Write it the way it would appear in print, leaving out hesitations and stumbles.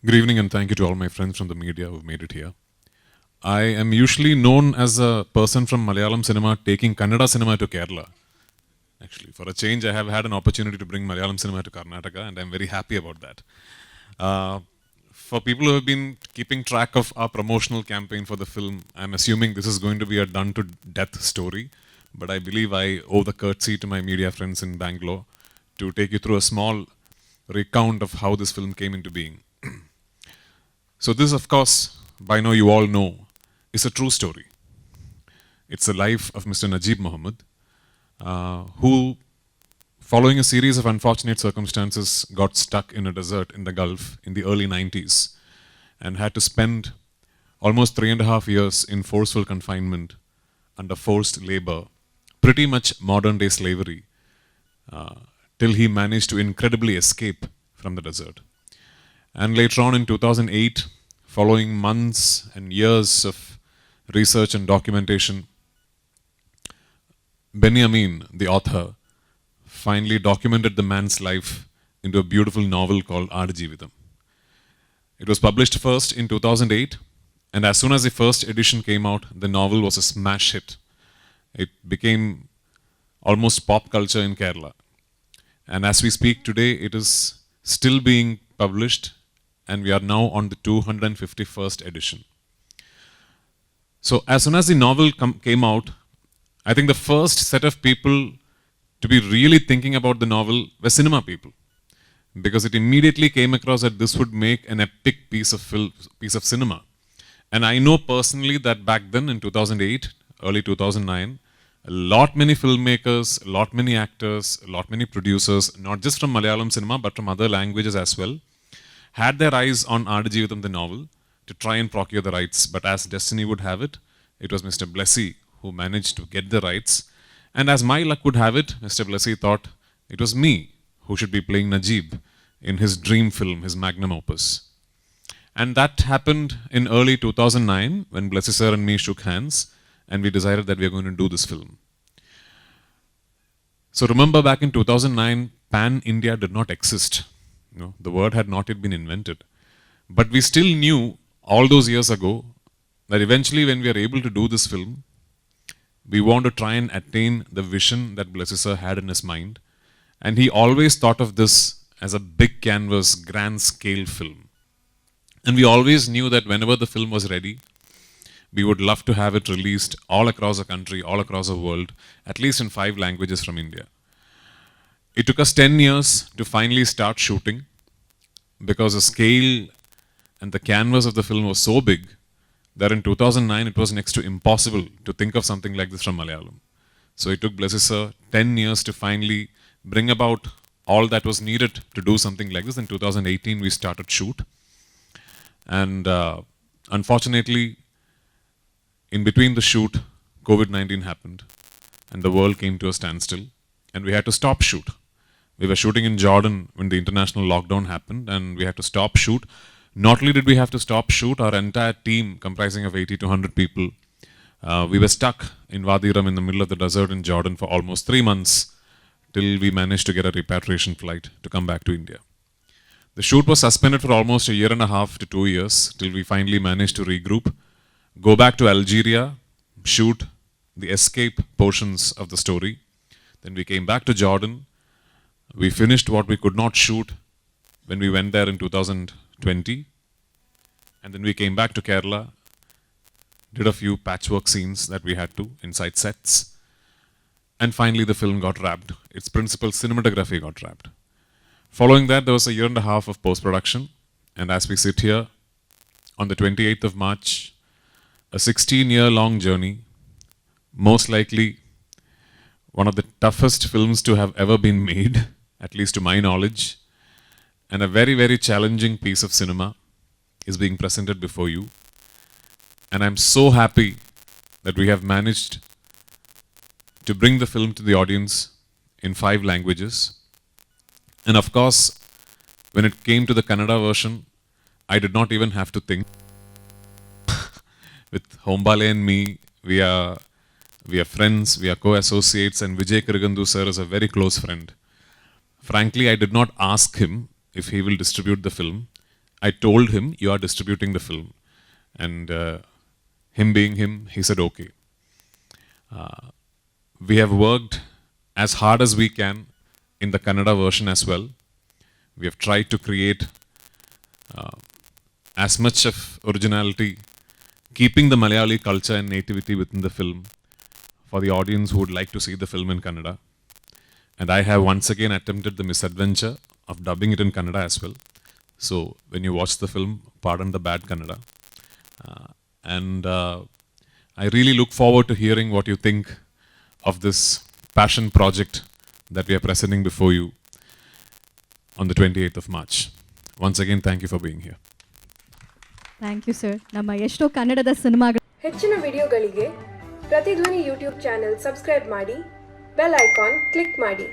Good evening, and thank you to all my friends from the media who've made it here. I am usually known as a person from Malayalam cinema taking Kannada cinema to Kerala. Actually, for a change, I have had an opportunity to bring Malayalam cinema to Karnataka, and I'm very happy about that. Uh, for people who have been keeping track of our promotional campaign for the film, I'm assuming this is going to be a done to death story, but I believe I owe the courtesy to my media friends in Bangalore to take you through a small recount of how this film came into being. So this, of course, by now you all know, is a true story. It's the life of Mr. Najib Muhammad, who, following a series of unfortunate circumstances, got stuck in a desert in the Gulf in the early 90s and had to spend almost 3.5 years in forceful confinement under forced labor, pretty much modern day slavery, till he managed to incredibly escape from the desert. And later on in 2008, following months and years of research and documentation, Benjamin, the author, finally documented the man's life into a beautiful novel called Aadajeevitham. It was published first in 2008, and as soon as the first edition came out, the novel was a smash hit. It became almost pop culture in Kerala. And as we speak today, it is still being published, and we are now on the 251st edition. So as soon as the novel came out, I think the first set of people to be really thinking about the novel were cinema people, because it immediately came across that this would make an epic piece of cinema. And I know personally that back then in 2008, early 2009, a lot many filmmakers, a lot many actors, a lot many producers, not just from Malayalam cinema but from other languages as well, had their eyes on Aadajeevitham, the novel, to try and procure the rights. But as destiny would have it, it was Mr. Blessy who managed to get the rights. And as my luck would have it, Mr. Blessy thought it was me who should be playing Najib in his dream film, his magnum opus. And that happened in early 2009 when Blessy sir and me shook hands and we decided that we are going to do this film. So remember, back in 2009, Pan-India did not exist. The word had not yet been invented. But we still knew all those years ago that eventually when we are able to do this film, we want to try and attain the vision that Blessy sir had in his mind. And he always thought of this as a big canvas, grand scale film. And we always knew that whenever the film was ready, we would love to have it released all across the country, all across the world, at least in 5 languages from India. It took us 10 years to finally start shooting, because the scale and the canvas of the film was so big that in 2009 it was next to impossible to think of something like this from Malayalam. So it took Blessy sir 10 years to finally bring about all that was needed to do something like this. In 2018 we started shoot, and unfortunately in between the shoot COVID-19 happened and the world came to a standstill and we had to stop shoot. We were shooting in Jordan when the international lockdown happened and we had to stop shoot. Not only did we have to stop shoot, our entire team comprising of 80 to 100 people, we were stuck in Wadi Rum in the middle of the desert in Jordan for almost 3 months till we managed to get a repatriation flight to come back to India. The shoot was suspended for almost 1.5 to 2 years till we finally managed to regroup, go back to Algeria, shoot the escape portions of the story. Then we came back to Jordan. We finished what we could not shoot when we went there in 2020. And then we came back to Kerala, did a few patchwork scenes that we had to inside sets. And finally the film got wrapped. Its principal cinematography got wrapped. Following that, there was 1.5 years of post-production. And as we sit here on the 28th of March, a 16-year-long journey, most likely one of the toughest films to have ever been made, at least to my knowledge, and a very, very challenging piece of cinema is being presented before you. And I'm so happy that we have managed to bring the film to the audience in 5 languages. And of course, when it came to the Kannada version, I did not even have to think. With Hombale and me, we are friends, we are co-associates, and Vijay Kirigandu sir is a very close friend. Frankly, I did not ask him if he will distribute the film. I told him, you are distributing the film. And him being him, he said, okay. We have worked as hard as we can in the Kannada version as well. We have tried to create as much of originality, keeping the Malayali culture and nativity within the film for the audience who would like to see the film in Kannada. And I have once again attempted the misadventure of dubbing it in Kannada as well. So when you watch the film, pardon the bad Kannada. I really look forward to hearing what you think of this passion project that we are presenting before you on the 28th of March. Once again, thank you for being here. Thank you sir. ನಮ್ಮ ಎಷ್ಟೋ ಕನ್ನಡದ ಸಿನಿಮಾಗಳು ಹೆಚ್ಚಿನ ವಿಡಿಯೋಗಳಿಗೆ ಪ್ರತಿಧ್ವನಿ YouTube channel subscribe ಮಾಡಿ, bell icon click ಮಾಡಿ.